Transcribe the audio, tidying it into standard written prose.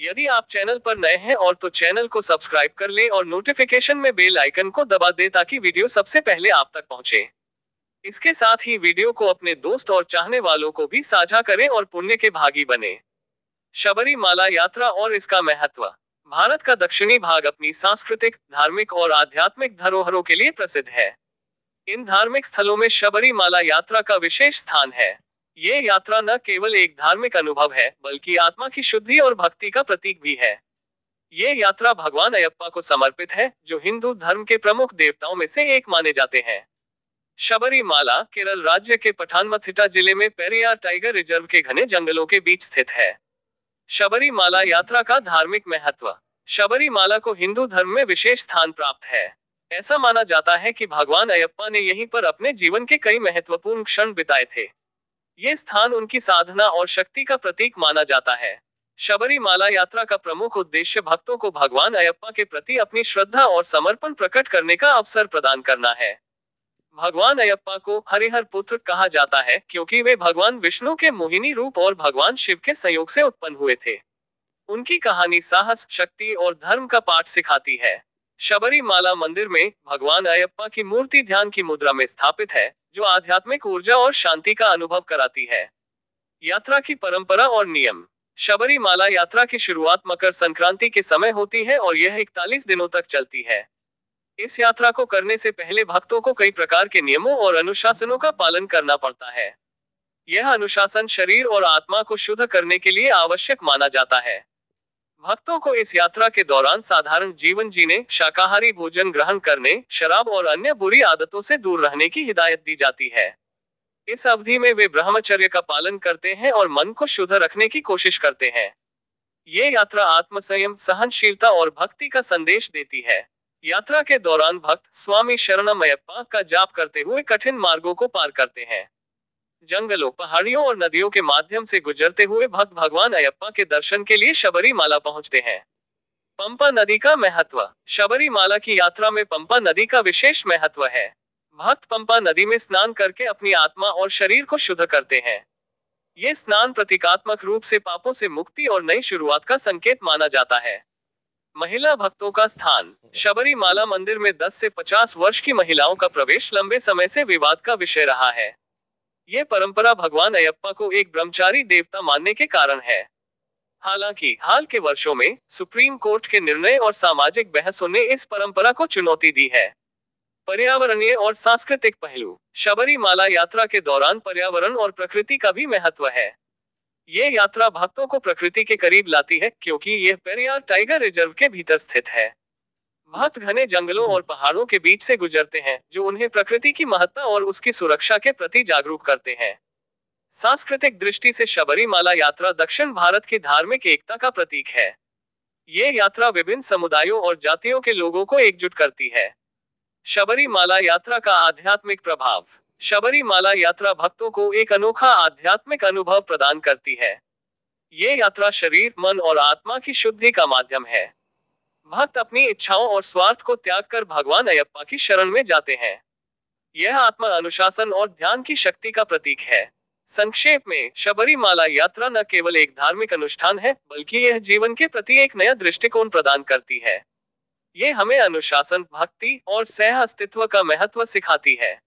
यदि आप चैनल पर नए हैं और तो चैनल को सब्सक्राइब कर लें और नोटिफिकेशन में बेल आइकन को दबा दें ताकि वीडियो सबसे पहले आप तक पहुंचे। इसके साथ ही वीडियो को अपने दोस्त और चाहने वालों को भी साझा करें और पुण्य के भागी बने। शबरीमाला यात्रा और इसका महत्व। भारत का दक्षिणी भाग अपनी सांस्कृतिक, धार्मिक और आध्यात्मिक धरोहरों के लिए प्रसिद्ध है। इन धार्मिक स्थलों में शबरीमाला यात्रा का विशेष स्थान है। ये यात्रा न केवल एक धार्मिक अनुभव है, बल्कि आत्मा की शुद्धि और भक्ति का प्रतीक भी है। ये यात्रा भगवान अयप्पा को समर्पित है, जो हिंदू धर्म के प्रमुख देवताओं में से एक माने जाते हैं। शबरीमाला केरल राज्य के पठानमथिट्टा जिले में पेरियार टाइगर रिजर्व के घने जंगलों के बीच स्थित है। शबरीमाला यात्रा का धार्मिक महत्व। शबरीमाला को हिंदू धर्म में विशेष स्थान प्राप्त है। ऐसा माना जाता है कि भगवान अयप्पा ने यहीं पर अपने जीवन के कई महत्वपूर्ण क्षण बिताए थे। ये स्थान उनकी साधना और शक्ति का प्रतीक माना जाता है। शबरीमाला यात्रा का प्रमुख उद्देश्य भक्तों को भगवान अयप्पा के प्रति अपनी श्रद्धा और समर्पण प्रकट करने का अवसर प्रदान करना है। भगवान अयप्पा को हरिहर पुत्र कहा जाता है, क्योंकि वे भगवान विष्णु के मोहिनी रूप और भगवान शिव के संयोग से उत्पन्न हुए थे। उनकी कहानी साहस, शक्ति और धर्म का पाठ सिखाती है। शबरीमाला मंदिर में भगवान अयप्पा की मूर्ति ध्यान की मुद्रा में स्थापित है, जो आध्यात्मिक ऊर्जा और शांति का अनुभव कराती है। यात्रा की परंपरा और नियम। शबरीमाला यात्रा की शुरुआत मकर संक्रांति के समय होती है और यह 41 दिनों तक चलती है। इस यात्रा को करने से पहले भक्तों को कई प्रकार के नियमों और अनुशासनों का पालन करना पड़ता है। यह अनुशासन शरीर और आत्मा को शुद्ध करने के लिए आवश्यक माना जाता है। भक्तों को इस यात्रा के दौरान साधारण जीवन जीने, शाकाहारी भोजन ग्रहण करने, शराब और अन्य बुरी आदतों से दूर रहने की हिदायत दी जाती है। इस अवधि में वे ब्रह्मचर्य का पालन करते हैं और मन को शुद्ध रखने की कोशिश करते हैं। ये यात्रा आत्मसंयम, सहनशीलता और भक्ति का संदेश देती है। यात्रा के दौरान भक्त स्वामी शरणम अयप्पा का जाप करते हुए कठिन मार्गों को पार करते हैं। जंगलों, पहाड़ियों और नदियों के माध्यम से गुजरते हुए भक्त भगवान अयप्पा के दर्शन के लिए शबरीमाला पहुंचते हैं। पंपा नदी का महत्व। शबरीमाला की यात्रा में पंपा नदी का विशेष महत्व है। भक्त पंपा नदी में स्नान करके अपनी आत्मा और शरीर को शुद्ध करते हैं। ये स्नान प्रतीकात्मक रूप से पापों से मुक्ति और नई शुरुआत का संकेत माना जाता है। महिला भक्तों का स्थान। शबरीमाला मंदिर में 10 से 50 वर्ष की महिलाओं का प्रवेश लंबे समय से विवाद का विषय रहा है। ये परंपरा भगवान अयप्पा को एक ब्रह्मचारी देवता मानने के कारण है। हालांकि हाल के वर्षों में सुप्रीम कोर्ट के निर्णय और सामाजिक बहसों ने इस परंपरा को चुनौती दी है। पर्यावरणीय और सांस्कृतिक पहलू। शबरीमाला यात्रा के दौरान पर्यावरण और प्रकृति का भी महत्व है। ये यात्रा भक्तों को प्रकृति के करीब लाती है, क्योंकि यह पेरियार टाइगर रिजर्व के भीतर स्थित है। भक्त घने जंगलों और पहाड़ों के बीच से गुजरते हैं, जो उन्हें प्रकृति की महत्ता और उसकी सुरक्षा के प्रति जागरूक करते हैं। सांस्कृतिक दृष्टि से शबरीमाला यात्रा दक्षिण भारत की धार्मिक एकता का प्रतीक है। ये यात्रा विभिन्न समुदायों और जातियों के लोगों को एकजुट करती है। शबरीमाला यात्रा का आध्यात्मिक प्रभाव। शबरीमाला यात्रा भक्तों को एक अनोखा आध्यात्मिक अनुभव प्रदान करती है। ये यात्रा शरीर, मन और आत्मा की शुद्धि का माध्यम है। भक्त अपनी इच्छाओं और स्वार्थ को त्याग कर भगवान अयप्पा की शरण में जाते हैं। यह आत्मा अनुशासन और ध्यान की शक्ति का प्रतीक है। संक्षेप में, शबरीमाला यात्रा न केवल एक धार्मिक अनुष्ठान है, बल्कि यह जीवन के प्रति एक नया दृष्टिकोण प्रदान करती है। ये हमें अनुशासन, भक्ति और सह अस्तित्व का महत्व सिखाती है।